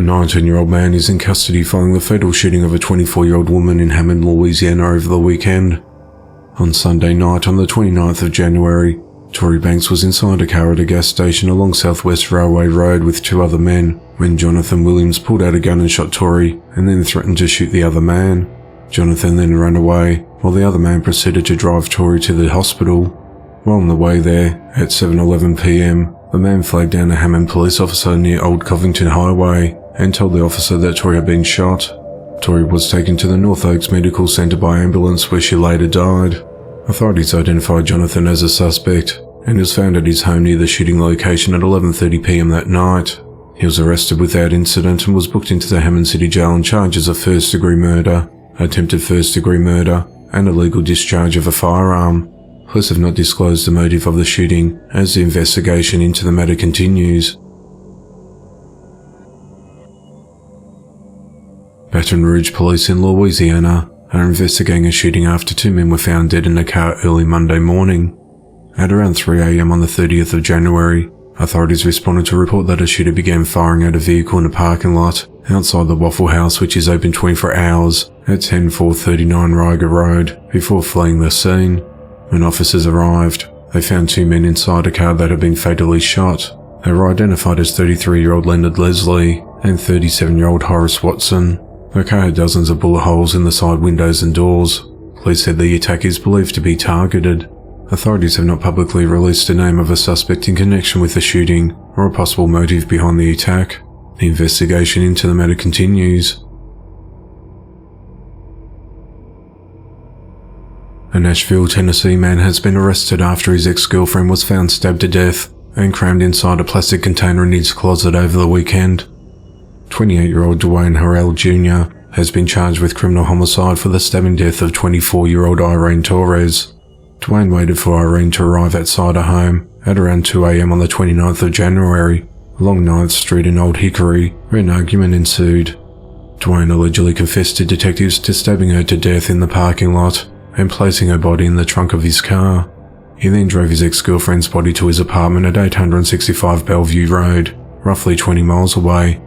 19-year-old man is in custody following the fatal shooting of a 24-year-old woman in Hammond, Louisiana over the weekend. On Sunday night, on the 29th of January, Tory Banks was inside a car at a gas station along Southwest Railway Road with two other men when Jonathan Williams pulled out a gun and shot Tory and then threatened to shoot the other man. Jonathan then ran away, while the other man proceeded to drive Tory to the hospital. While on the way there, at 7:11 p.m, the man flagged down a Hammond police officer near Old Covington Highway and told the officer that Tory had been shot. Tory was taken to the North Oaks Medical Center by ambulance where she later died. Authorities identified Jonathan as a suspect and was found at his home near the shooting location at 11:30 p.m. that night. He was arrested without incident and was booked into the Hammond City Jail on charges of first-degree murder, attempted first-degree murder, and illegal discharge of a firearm. Police have not disclosed the motive of the shooting as the investigation into the matter continues. Baton Rouge police in Louisiana are investigating a shooting after two men were found dead in a car early Monday morning. At around 3 a.m. on the 30th of January, authorities responded to a report that a shooter began firing at a vehicle in a parking lot outside the Waffle House, which is open 24 hours, at 10439 Riga Road, before fleeing the scene. When officers arrived, they found two men inside a car that had been fatally shot. They were identified as 33-year-old Leonard Leslie and 37-year-old Horace Watson. The car had dozens of bullet holes in the side windows and doors. Police said the attack is believed to be targeted. Authorities have not publicly released the name of a suspect in connection with the shooting or a possible motive behind the attack. The investigation into the matter continues. A Nashville, Tennessee man has been arrested after his ex-girlfriend was found stabbed to death and crammed inside a plastic container in his closet over the weekend. 28-year-old Dwayne Harrell Jr. has been charged with criminal homicide for the stabbing death of 24-year-old Irene Torres. Dwayne waited for Irene to arrive outside her home at around 2 a.m. on the 29th of January, along 9th Street in Old Hickory, where an argument ensued. Dwayne allegedly confessed to detectives to stabbing her to death in the parking lot and placing her body in the trunk of his car. He then drove his ex-girlfriend's body to his apartment at 865 Bellevue Road, roughly 20 miles away.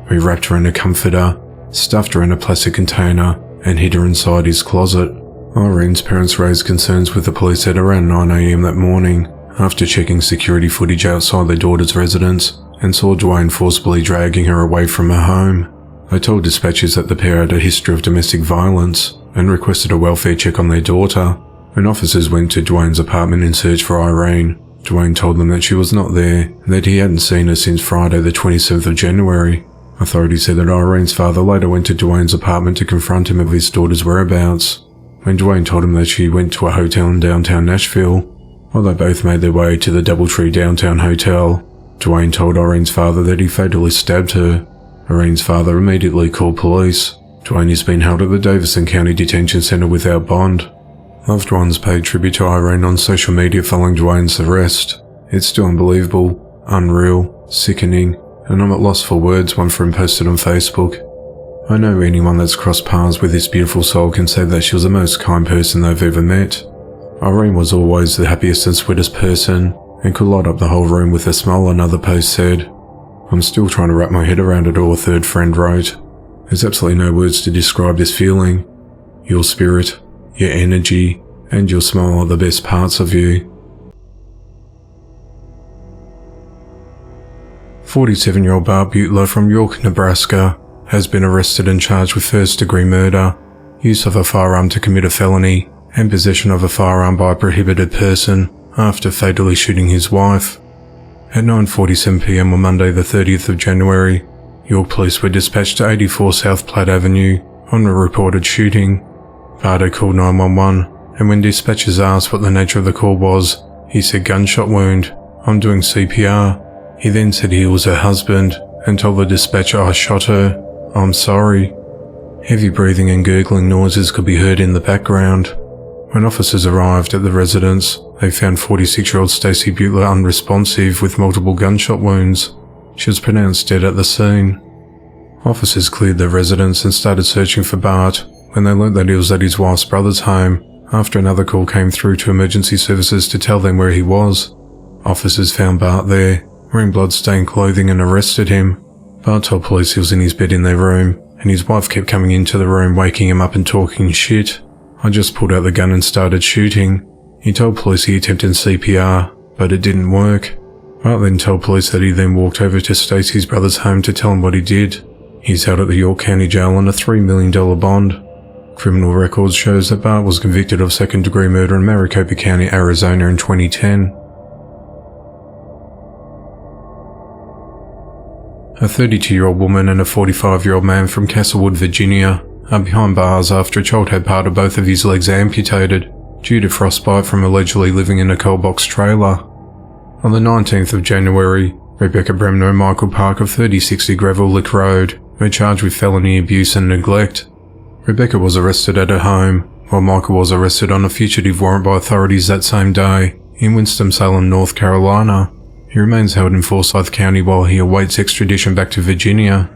He wrapped her in a comforter, stuffed her in a plastic container, and hid her inside his closet. Irene's parents raised concerns with the police at around 9 a.m. that morning after checking security footage outside their daughter's residence and saw Dwayne forcibly dragging her away from her home. They told dispatchers that the pair had a history of domestic violence and requested a welfare check on their daughter. When officers went to Dwayne's apartment in search for Irene, Dwayne told them that she was not there and that he hadn't seen her since Friday the 27th of January. Authorities said that Irene's father later went to Dwayne's apartment to confront him of his daughter's whereabouts. When Dwayne told him that she went to a hotel in downtown Nashville, while they both made their way to the Doubletree Downtown Hotel, Dwayne told Irene's father that he fatally stabbed her. Irene's father immediately called police. Dwayne has been held at the Davison County Detention Center without bond. Loved ones paid tribute to Irene on social media following Dwayne's arrest. It's still unbelievable, unreal, sickening, and I'm at loss for words, one friend posted on Facebook. I know anyone that's crossed paths with this beautiful soul can say that she was the most kind person they've ever met. Irene was always the happiest and sweetest person, and could light up the whole room with a smile, another post said. I'm still trying to wrap my head around it all, a third friend wrote. There's absolutely no words to describe this feeling. Your spirit, your energy, and your smile are the best parts of you. 47-year-old Barb Butler from York, Nebraska, has been arrested and charged with first-degree murder, use of a firearm to commit a felony, and possession of a firearm by a prohibited person after fatally shooting his wife. At 9:47 p.m. on Monday the 30th of January, York police were dispatched to 84 South Platte Avenue on a reported shooting. Bardo called 911, and when dispatchers asked what the nature of the call was, he said gunshot wound, I'm doing CPR. He then said he was her husband and told the dispatcher, I shot her, I'm sorry. Heavy breathing and gurgling noises could be heard in the background. When officers arrived at the residence, they found 46-year-old Stacey Butler unresponsive with multiple gunshot wounds. She was pronounced dead at the scene. Officers cleared the residence and started searching for Bart when they learnt that he was at his wife's brother's home after another call came through to emergency services to tell them where he was. Officers found Bart there, wearing blood-stained clothing, and arrested him. Bart told police he was in his bed in their room, and his wife kept coming into the room, waking him up and talking shit. I just pulled out the gun and started shooting. He told police he attempted CPR, but it didn't work. Bart then told police that he then walked over to Stacey's brother's home to tell him what he did. He's held at the York County Jail on a $3 million bond. Criminal records shows that Bart was convicted of second-degree murder in Maricopa County, Arizona in 2010. A 32-year-old woman and a 45-year-old man from Castlewood, Virginia, are behind bars after a child had part of both of his legs amputated due to frostbite from allegedly living in a cold box trailer. On the 19th of January, Rebecca Bremner and Michael Park of 3060 Gravel Lick Road were charged with felony abuse and neglect. Rebecca was arrested at her home, while Michael was arrested on a fugitive warrant by authorities that same day in Winston-Salem, North Carolina. He remains held in Forsyth County while he awaits extradition back to Virginia.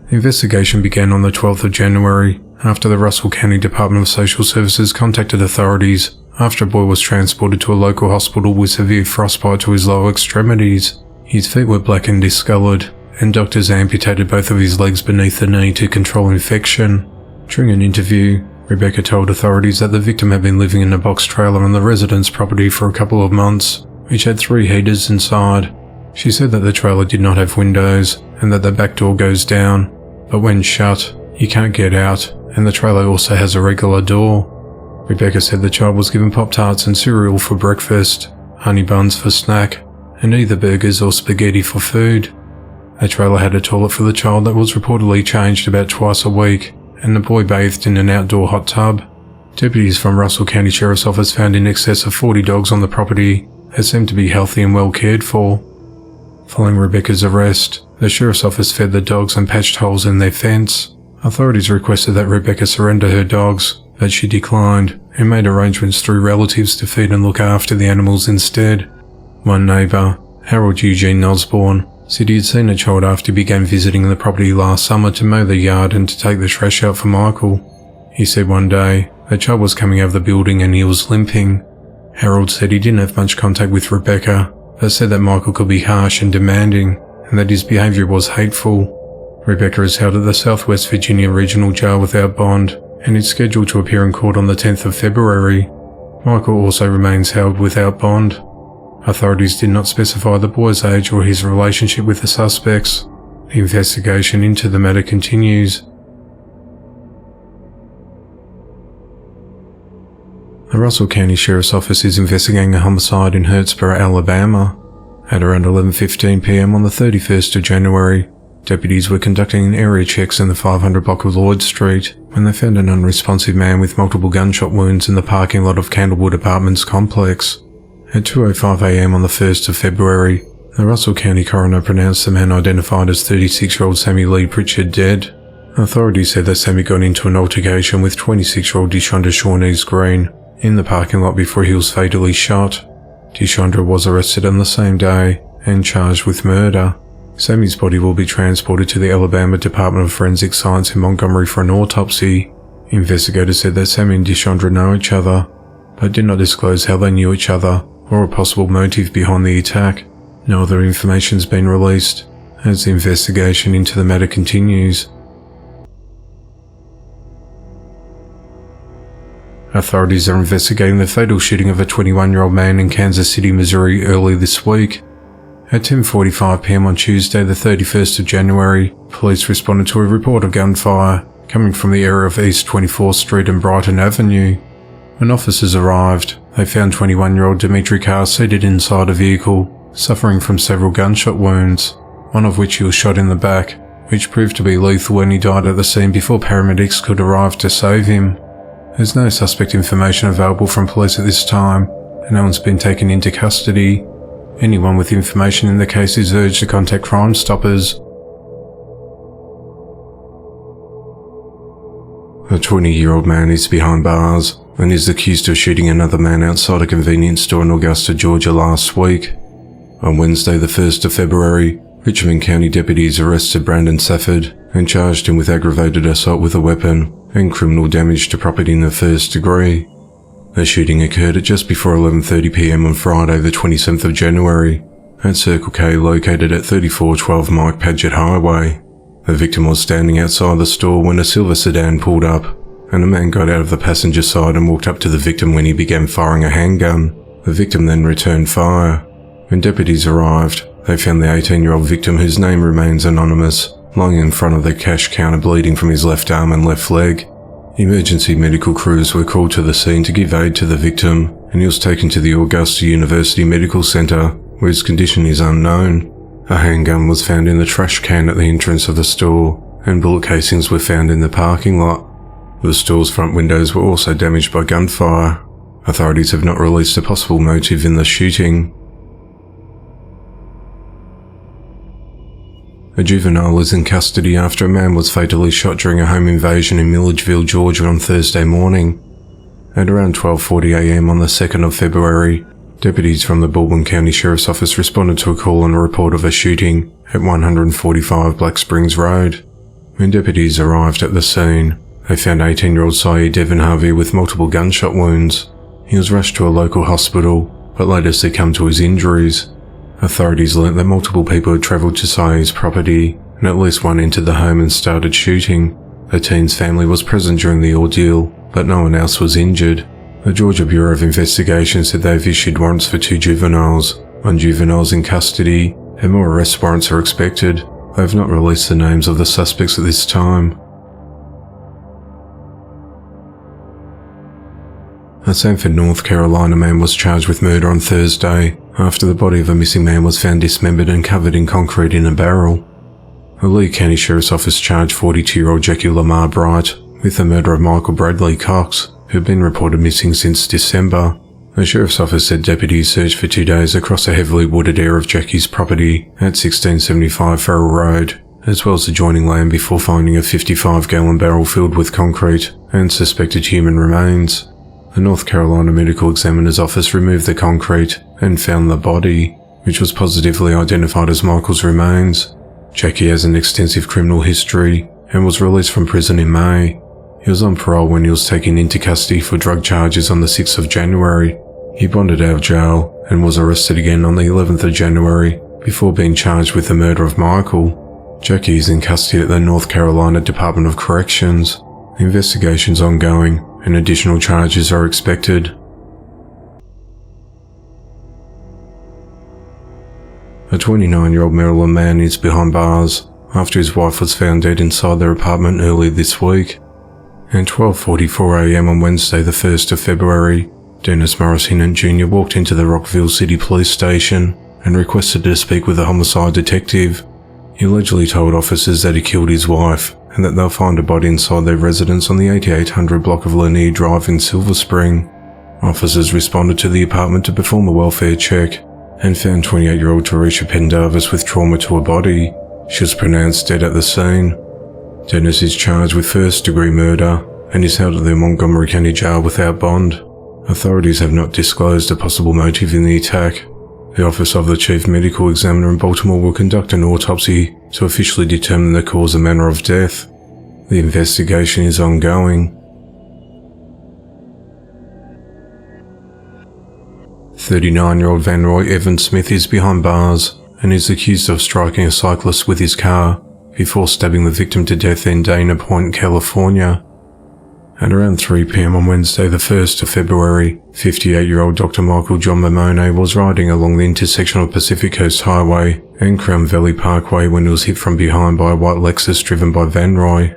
The investigation began on the 12th of January after the Russell County Department of Social Services contacted authorities after a boy was transported to a local hospital with severe frostbite to his lower extremities. His feet were black and discolored, and doctors amputated both of his legs beneath the knee to control infection. During an interview, Rebecca told authorities that the victim had been living in a box trailer on the residence property for a couple of months, which had 3 heaters inside. She said that the trailer did not have windows and that the back door goes down, but when shut, you can't get out, and the trailer also has a regular door. Rebecca said the child was given Pop-Tarts and cereal for breakfast, honey buns for snack, and either burgers or spaghetti for food. The trailer had a toilet for the child that was reportedly changed about twice a week, and the boy bathed in an outdoor hot tub. Deputies from Russell County Sheriff's Office found in excess of 40 dogs on the property that seemed to be healthy and well cared for. Following Rebecca's arrest, the Sheriff's Office fed the dogs and patched holes in their fence. Authorities requested that Rebecca surrender her dogs, but she declined and made arrangements through relatives to feed and look after the animals instead. One neighbour, Harold Eugene Osborne, said he had seen a child after he began visiting the property last summer to mow the yard and to take the trash out for Michael. He said one day, a child was coming out of the building and he was limping. Harold said he didn't have much contact with Rebecca, but said that Michael could be harsh and demanding, and that his behaviour was hateful. Rebecca is held at the Southwest Virginia Regional Jail without bond, and is scheduled to appear in court on the 10th of February. Michael also remains held without bond. Authorities did not specify the boy's age or his relationship with the suspects. The investigation into the matter continues. The Russell County Sheriff's Office is investigating a homicide in Hurtsboro, Alabama. At around 11:15 p.m. on the 31st of January, deputies were conducting area checks in the 500 block of Lloyd Street when they found an unresponsive man with multiple gunshot wounds in the parking lot of Candlewood Apartments complex. At 2:05 a.m. on the 1st of February, the Russell County coroner pronounced the man identified as 36-year-old Sammy Lee Pritchard dead. Authorities said that Sammy got into an altercation with 26-year-old Deshandra Shawnees Green in the parking lot before he was fatally shot. Deshandra was arrested on the same day and charged with murder. Sammy's body will be transported to the Alabama Department of Forensic Science in Montgomery for an autopsy. Investigators said that Sammy and Deshandra know each other, but did not disclose how they knew each other or a possible motive behind the attack. No other information has been released as the investigation into the matter continues. Authorities are investigating the fatal shooting of a 21-year-old man in Kansas City, Missouri early this week. At 10:45 p.m. on Tuesday, the 31st of January, police responded to a report of gunfire coming from the area of East 24th Street and Brighton Avenue. When officers arrived, they found 21-year-old Dimitri Carr seated inside a vehicle, suffering from several gunshot wounds, one of which he was shot in the back, which proved to be lethal when he died at the scene before paramedics could arrive to save him. There's no suspect information available from police at this time, and no one's been taken into custody. Anyone with information in the case is urged to contact Crime Stoppers. A 20-year-old man is behind bars and is accused of shooting another man outside a convenience store in Augusta, Georgia last week. On Wednesday, the 1st of February, Richmond County deputies arrested Brandon Safford and charged him with aggravated assault with a weapon and criminal damage to property in the first degree. The shooting occurred at just before 11:30 p.m. on Friday the 27th of January at Circle K located at 3412 Mike Paget Highway. The victim was standing outside the store when a silver sedan pulled up, and a man got out of the passenger side and walked up to the victim when he began firing a handgun. The victim then returned fire. When deputies arrived, they found the 18-year-old victim, whose name remains anonymous, lying in front of the cash counter bleeding from his left arm and left leg. Emergency medical crews were called to the scene to give aid to the victim, and he was taken to the Augusta University Medical Center, where his condition is unknown. A handgun was found in the trash can at the entrance of the store, and bullet casings were found in the parking lot. The store's front windows were also damaged by gunfire. Authorities have not released a possible motive in the shooting. A juvenile is in custody after a man was fatally shot during a home invasion in Milledgeville, Georgia on Thursday morning. At around 12:40 a.m. on the 2nd of February, deputies from the Baldwin County Sheriff's Office responded to a call and a report of a shooting at 145 Black Springs Road. When deputies arrived at the scene, they found 18-year-old Syed Devin Harvey with multiple gunshot wounds. He was rushed to a local hospital, but later succumbed to his injuries. Authorities learnt that multiple people had travelled to Syed's property, and at least one entered the home and started shooting. The teen's family was present during the ordeal, but no one else was injured. The Georgia Bureau of Investigation said they've issued warrants for 2 juveniles. 1 juvenile is in custody, and more arrest warrants are expected. They have not released the names of the suspects at this time. A Sanford, North Carolina man was charged with murder on Thursday after the body of a missing man was found dismembered and covered in concrete in a barrel. The Lee County Sheriff's Office charged 42-year-old Jackie Lamar Bright with the murder of Michael Bradley Cox, who had been reported missing since December. The Sheriff's Office said deputies searched for 2 days across a heavily wooded area of Jackie's property at 1675 Farrell Road, as well as adjoining land, before finding a 55-gallon barrel filled with concrete and suspected human remains. The North Carolina Medical Examiner's Office removed the concrete and found the body, which was positively identified as Michael's remains. Jackie has an extensive criminal history and was released from prison in May. He was on parole when he was taken into custody for drug charges on the 6th of January. He bonded out of jail and was arrested again on the 11th of January before being charged with the murder of Michael. Jackie is in custody at the North Carolina Department of Corrections. The investigation's ongoing and additional charges are expected. A 29-year-old Maryland man is behind bars after his wife was found dead inside their apartment earlier this week. At 12:44 a.m. on Wednesday the 1st of February, Dennis Morris Hinnant Jr. walked into the Rockville City Police Station and requested to speak with a homicide detective. He allegedly told officers that he killed his wife and that they'll find a body inside their residence on the 8800 block of Lanier Drive in Silver Spring. Officers responded to the apartment to perform a welfare check and found 28-year-old Tarisha Pendarvis with trauma to her body. She was pronounced dead at the scene. Dennis is charged with first-degree murder and is held at the Montgomery County Jail without bond. Authorities have not disclosed a possible motive in the attack. The Office of the Chief Medical Examiner in Baltimore will conduct an autopsy to officially determine the cause and manner of death. The investigation is ongoing. 39-year-old Van Roy Evan Smith is behind bars and is accused of striking a cyclist with his car before stabbing the victim to death in Dana Point, California. At around 3 p.m. on Wednesday the 1st of February, 58-year-old Dr. Michael John Mamone was riding along the intersection of Pacific Coast Highway and Crown Valley Parkway when he was hit from behind by a white Lexus driven by Van Roy.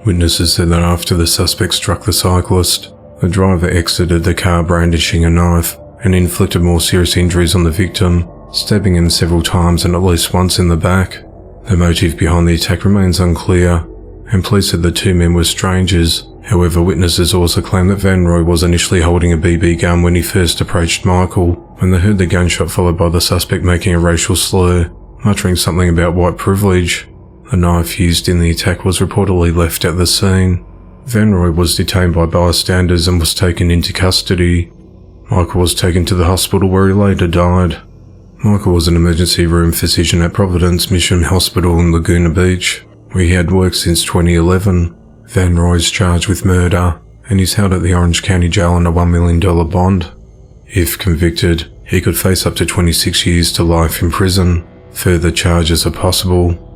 Witnesses said that after the suspect struck the cyclist, the driver exited the car brandishing a knife and inflicted more serious injuries on the victim, stabbing him several times and at least once in the back. The motive behind the attack remains unclear, and police said the 2 men were strangers. However, witnesses also claim that Van Roy was initially holding a BB gun when he first approached Michael, when they heard the gunshot followed by the suspect making a racial slur, muttering something about white privilege. The knife used in the attack was reportedly left at the scene. Van Roy was detained by bystanders and was taken into custody. Michael was taken to the hospital where he later died. Michael was an emergency room physician at Providence Mission Hospital in Laguna Beach, where he had worked since 2011. Van Roy is charged with murder and is held at the Orange County Jail on a $1 million bond. If convicted, he could face up to 26 years to life in prison. Further charges are possible.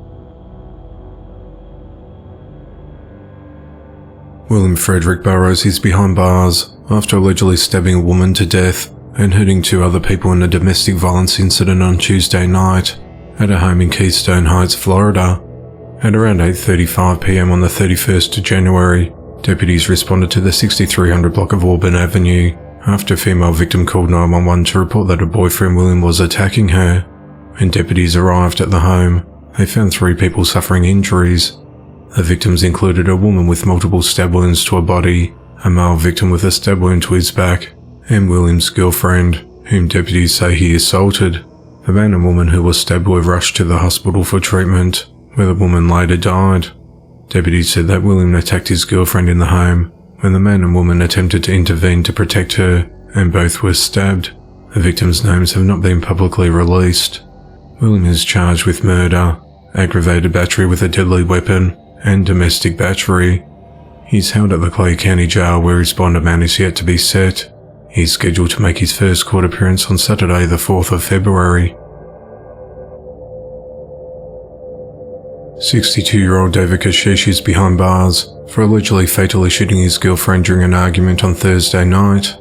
William Frederick Burrows is behind bars after allegedly stabbing a woman to death and hurting 2 other people in a domestic violence incident on Tuesday night at a home in Keystone Heights, Florida. At around 8:35 p.m. on the 31st of January, deputies responded to the 6300 block of Auburn Avenue after a female victim called 911 to report that her boyfriend William was attacking her. When deputies arrived at the home, they found 3 people suffering injuries. The victims included a woman with multiple stab wounds to her body, a male victim with a stab wound to his back, and William's girlfriend, whom deputies say he assaulted. The man and woman who were stabbed were rushed to the hospital for treatment, where the woman later died. Deputies said that William attacked his girlfriend in the home when the man and woman attempted to intervene to protect her, and both were stabbed. The victims' names have not been publicly released. William is charged with murder, aggravated battery with a deadly weapon, and domestic battery. He's held at the Clay County Jail where his bond amount is yet to be set. He's scheduled to make his first court appearance on Saturday the 4th of February. 62-year-old David Kashish is behind bars for allegedly fatally shooting his girlfriend during an argument on Thursday night.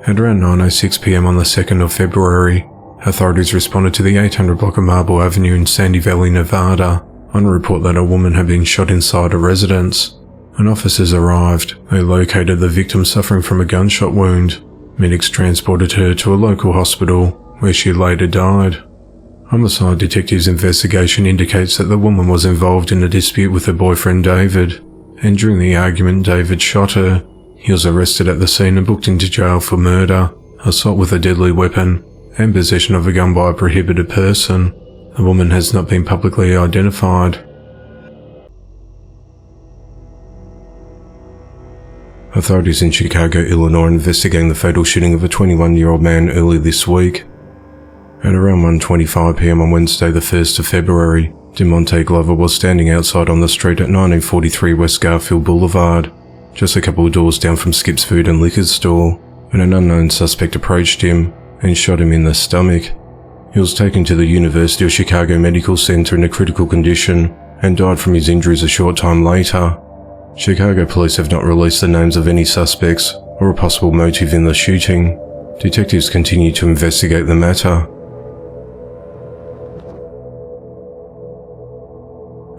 At around 9:06 p.m. on the 2nd of February, authorities responded to the 800 block of Marble Avenue in Sandy Valley, Nevada, on a report that a woman had been shot inside a residence. When officers arrived, they located the victim suffering from a gunshot wound. Medics transported her to a local hospital, where she later died. Homicide detectives' investigation indicates that the woman was involved in a dispute with her boyfriend David, and during the argument David shot her. He was arrested at the scene and booked into jail for murder, assault with a deadly weapon, and possession of a gun by a prohibited person. The woman has not been publicly identified. Authorities in Chicago, Illinois are investigating the fatal shooting of a 21-year-old man early this week. At around 1:25 p.m. on Wednesday the 1st of February, DeMonte Glover was standing outside on the street at 1943 West Garfield Boulevard, just a couple of doors down from Skip's Food and Liquor store, when an unknown suspect approached him and shot him in the stomach. He was taken to the University of Chicago Medical Center in a critical condition and died from his injuries a short time later. Chicago police have not released the names of any suspects or a possible motive in the shooting. Detectives continue to investigate the matter.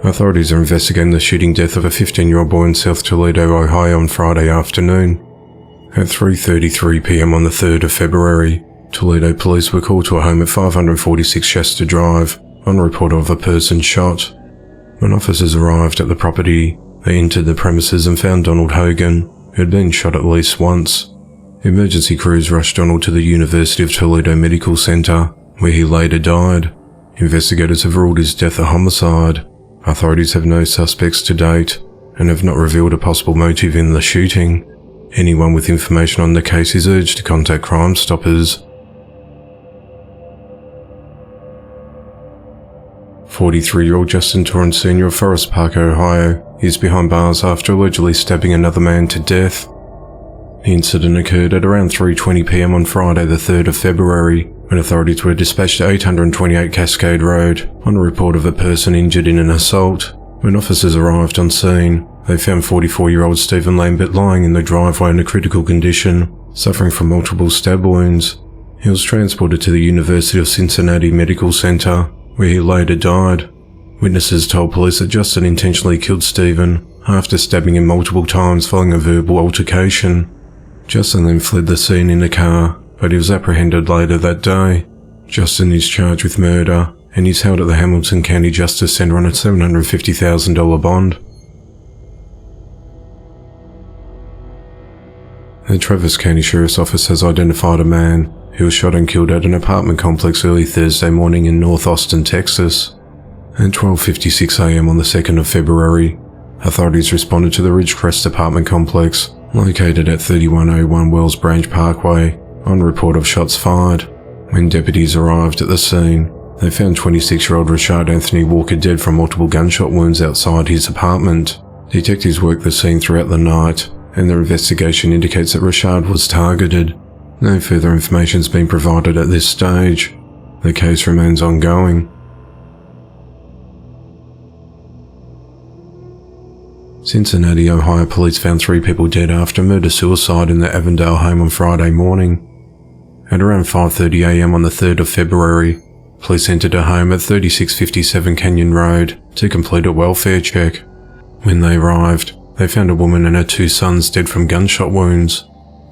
Authorities are investigating the shooting death of a 15-year-old boy in South Toledo, Ohio on Friday afternoon. At 3:33 p.m. on the 3rd of February, Toledo police were called to a home at 546 Shasta Drive on report of a person shot. When officers arrived at the property, they entered the premises and found Donald Hogan, who had been shot at least once. Emergency crews rushed Donald to the University of Toledo Medical Center, where he later died. Investigators have ruled his death a homicide. Authorities have no suspects to date and have not revealed a possible motive in the shooting. Anyone with information on the case is urged to contact Crime Stoppers. 43-year-old Justin Torrance Sr. of Forest Park, Ohio, is behind bars after allegedly stabbing another man to death. The incident occurred at around 3:20 p.m. on Friday the 3rd of February, when authorities were dispatched to 828 Cascade Road on a report of a person injured in an assault. When officers arrived on scene, they found 44-year-old Stephen Lambert lying in the driveway in a critical condition, suffering from multiple stab wounds. He was transported to the University of Cincinnati Medical Center, where he later died. Witnesses told police that Justin intentionally killed Stephen after stabbing him multiple times following a verbal altercation. Justin then fled the scene in a car, but he was apprehended later that day. Justin is charged with murder and is held at the Hamilton County Justice Center on a $750,000 bond. The Travis County Sheriff's Office has identified a man who was shot and killed at an apartment complex early Thursday morning in North Austin, Texas. At 12:56 a.m. on the 2nd of February, authorities responded to the Ridgecrest apartment complex, located at 3101 Wells Branch Parkway, on report of shots fired. When deputies arrived at the scene, they found 26-year-old Rashad Anthony Walker dead from multiple gunshot wounds outside his apartment. Detectives worked the scene throughout the night, and their investigation indicates that Rashad was targeted. No further information has been provided at this stage. The case remains ongoing. Cincinnati, Ohio police found 3 people dead after murder-suicide in their Avondale home on Friday morning. At around 5:30 a.m. on the 3rd of February, police entered a home at 3657 Canyon Road to complete a welfare check. When they arrived, they found a woman and her 2 sons dead from gunshot wounds.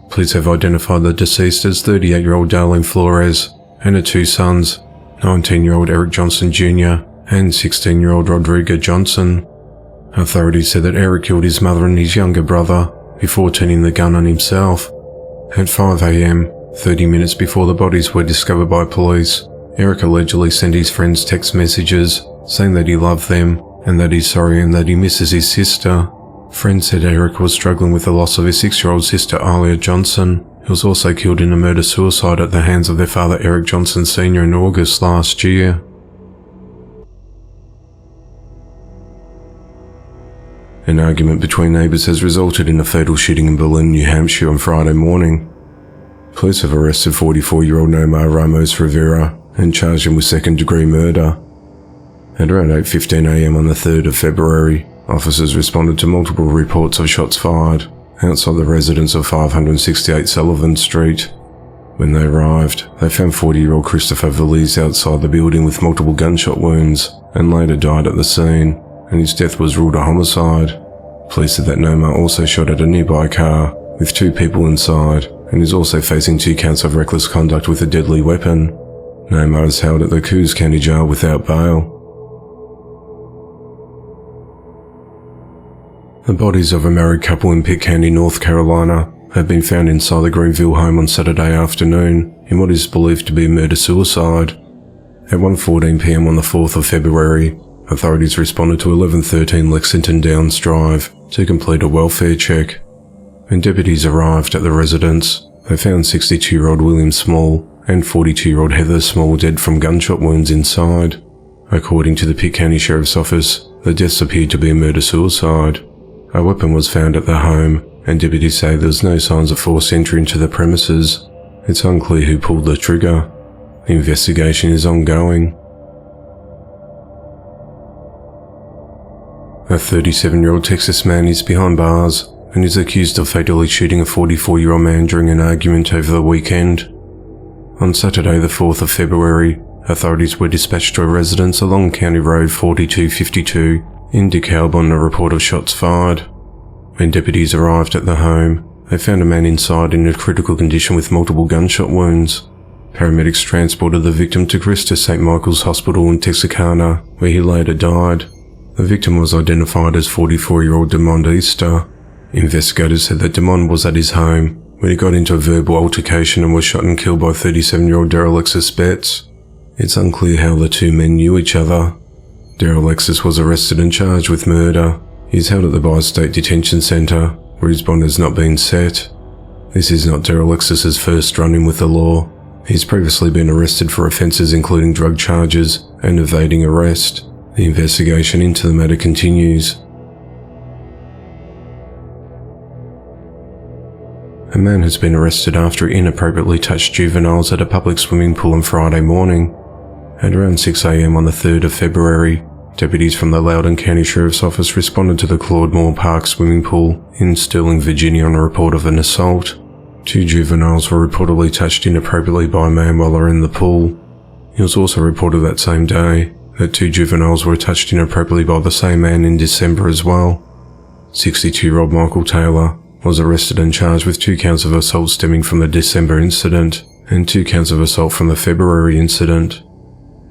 Police have identified the deceased as 38-year-old Darlene Flores and her 2 sons, 19-year-old Eric Johnson Jr. and 16-year-old Rodrigo Johnson. Authorities said that Eric killed his mother and his younger brother before turning the gun on himself. At 5 a.m., 30 minutes before the bodies were discovered by police, Eric allegedly sent his friends text messages saying that he loved them and that he's sorry and that he misses his sister. Friends said Eric was struggling with the loss of his 6-year-old sister Alia Johnson, who was also killed in a murder-suicide at the hands of their father Eric Johnson Sr. in August last year. An argument between neighbours has resulted in a fatal shooting in Berlin, New Hampshire on Friday morning. Police have arrested 44-year-old Nomar Ramos Rivera and charged him with second-degree murder. At around 8:15 a.m. on the 3rd of February, officers responded to multiple reports of shots fired outside the residence of 568 Sullivan Street. When they arrived, they found 40-year-old Christopher Veliz outside the building with multiple gunshot wounds and later died at the scene, and his death was ruled a homicide. Police said that Nomar also shot at a nearby car with 2 people inside and is also facing 2 counts of reckless conduct with a deadly weapon. Nomar is held at the Coos County Jail without bail. The bodies of a married couple in Pitt County, North Carolina, have been found inside the Greenville home on Saturday afternoon in what is believed to be a murder-suicide. At 1:14 p.m. on the 4th of February, authorities responded to 1113 Lexington Downs Drive to complete a welfare check. When deputies arrived at the residence, they found 62-year-old William Small and 42-year-old Heather Small dead from gunshot wounds inside. According to the Pitt County Sheriff's Office, the deaths appeared to be a murder-suicide. A weapon was found at the home, and deputies say there was no signs of forced entry into the premises. It's unclear who pulled the trigger. The investigation is ongoing. A 37-year-old Texas man is behind bars and is accused of fatally shooting a 44-year-old man during an argument over the weekend. On Saturday, the 4th of February, authorities were dispatched to a residence along County Road 4252 in DeKalb on a report of shots fired. When deputies arrived at the home, they found a man inside in a critical condition with multiple gunshot wounds. Paramedics transported the victim to Christus St. Michael's Hospital in Texarkana, where he later died. The victim was identified as 44-year-old Demond Easter. Investigators said that Demond was at his home when he got into a verbal altercation and was shot and killed by 37-year-old Daryl Alexis Betts. It's unclear how the 2 men knew each other. Daryl Alexis was arrested and charged with murder. He is held at the Bi-State Detention Center, where his bond has not been set. This is not Daryl Alexis's first run-in with the law. He's previously been arrested for offences including drug charges and evading arrest. The investigation into the matter continues. A man has been arrested after he inappropriately touched juveniles at a public swimming pool on Friday morning. At around 6 a.m. on the 3rd of February, deputies from the Loudoun County Sheriff's Office responded to the Claude Moore Park swimming pool in Sterling, Virginia on a report of an assault. 2 juveniles were reportedly touched inappropriately by a man while they were in the pool. It was also reported that same day that 2 juveniles were touched inappropriately by the same man in December as well. 62-year-old Michael Taylor was arrested and charged with 2 counts of assault stemming from the December incident and 2 counts of assault from the February incident.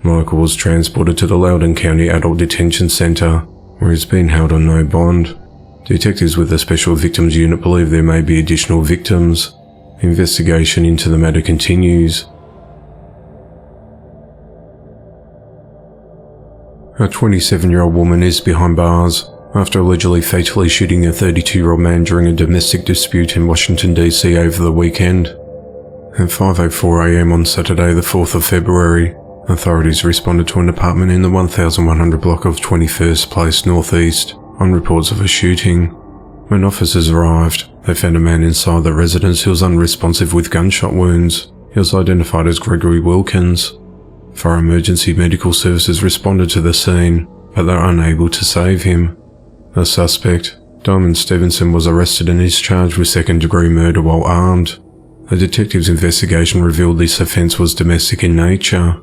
Michael was transported to the Loudoun County Adult Detention Center, where he's been held on no bond. Detectives with the Special Victims Unit believe there may be additional victims. Investigation into the matter continues. A 27-year-old woman is behind bars after allegedly fatally shooting a 32-year-old man during a domestic dispute in Washington, D.C. over the weekend. At 5:04 a.m. on Saturday, the 4th of February, authorities responded to an apartment in the 1100 block of 21st Place Northeast on reports of a shooting. When officers arrived, they found a man inside the residence who was unresponsive with gunshot wounds. He was identified as Gregory Wilkins. Fire emergency medical services responded to the scene, but they were unable to save him. The suspect, Diamond Stevenson was arrested and is charged with second-degree murder while armed. The detective's investigation revealed this offence was domestic in nature.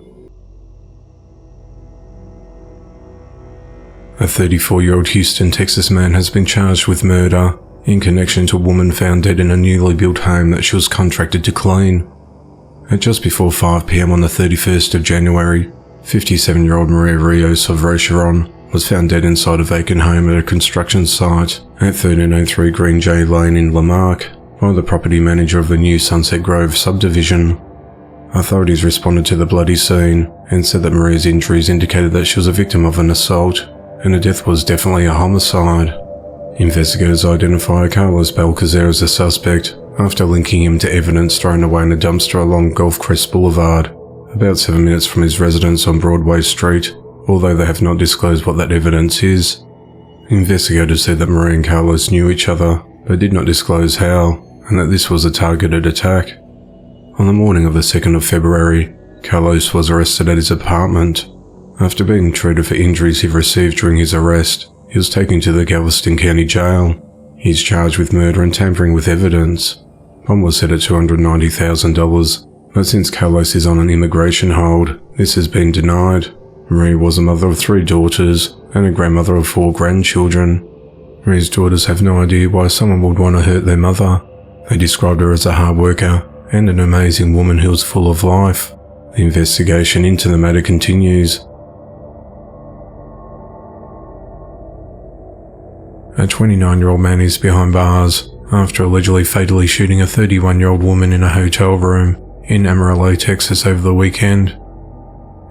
A 34-year-old Houston, Texas man has been charged with murder in connection to a woman found dead in a newly built home that she was contracted to clean. At just before 5 p.m. on the 31st of January, 57-year-old Maria Rios of Rocheron was found dead inside a vacant home at a construction site at 1303 Green J Lane in Lamarck by the property manager of the new Sunset Grove subdivision. Authorities responded to the bloody scene and said that Maria's injuries indicated that she was a victim of an assault, and her death was definitely a homicide. Investigators identify Carlos Balcazer as a suspect after linking him to evidence thrown away in a dumpster along Gulf Crest Boulevard, about 7 minutes from his residence on Broadway Street, although they have not disclosed what that evidence is. Investigators said that Maria and Carlos knew each other, but did not disclose how, and that this was a targeted attack. On the morning of the 2nd of February, Carlos was arrested at his apartment. After being treated for injuries he received during his arrest, he was taken to the Galveston County Jail. He is charged with murder and tampering with evidence. Bond was set at $290,000, but since Carlos is on an immigration hold, this has been denied. Maria was a mother of 3 daughters and a grandmother of 4 grandchildren. Maria's daughters have no idea why someone would want to hurt their mother. They described her as a hard worker and an amazing woman who was full of life. The investigation into the matter continues. A 29-year-old man is behind bars after allegedly fatally shooting a 31-year-old woman in a hotel room in Amarillo, Texas over the weekend.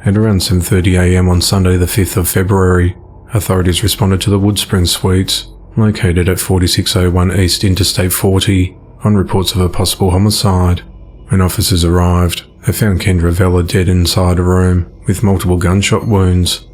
At around 7:30 a.m. on Sunday the 5th of February, authorities responded to the Woodspring Suites, located at 4601 East Interstate 40, on reports of a possible homicide. When officers arrived, they found Kendra Vella dead inside a room with multiple gunshot wounds.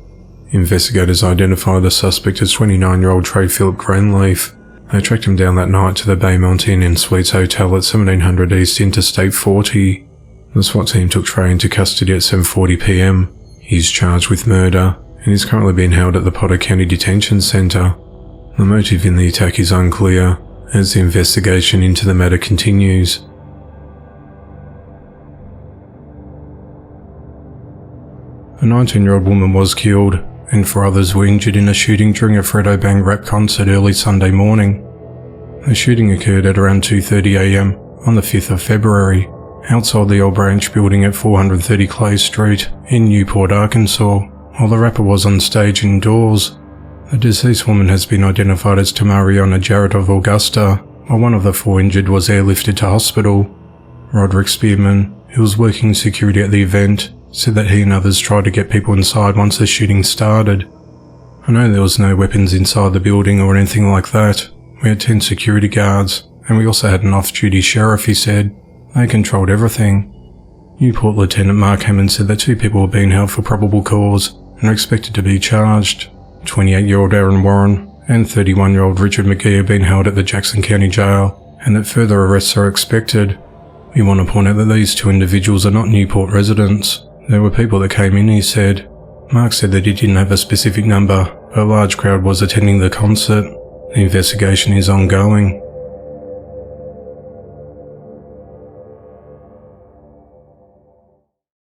Investigators identified the suspect as 29-year-old Trey Philip Greenleaf. They tracked him down that night to the Baymont Inn and Suites Hotel at 1700 East Interstate 40. The SWAT team took Trey into custody at 7:40 p.m. He is charged with murder and is currently being held at the Potter County Detention Center. The motive in the attack is unclear, as the investigation into the matter continues. A 19-year-old woman was killed, and 4 others were injured in a shooting during a Fredo Bang rap concert early Sunday morning. The shooting occurred at around 2:30 a.m. on the 5th of February, outside the Old Branch building at 430 Clay Street in Newport, Arkansas, while the rapper was on stage indoors. The deceased woman has been identified as Tamariana Jarrett of Augusta, while one of the 4 injured was airlifted to hospital. Roderick Spearman, who was working security at the event, said that he and others tried to get people inside once the shooting started. I know there was no weapons inside the building or anything like that. We had 10 security guards, and we also had an off-duty sheriff, he said. They controlled everything. Newport Lieutenant Mark Hammond said that 2 people were being held for probable cause and are expected to be charged. 28-year-old Aaron Warren and 31-year-old Richard McGee are being held at the Jackson County Jail, and that further arrests are expected. We want to point out that these 2 individuals are not Newport residents. There were people that came in, he said. Mark said that he didn't have a specific number, but a large crowd was attending the concert. The investigation is ongoing.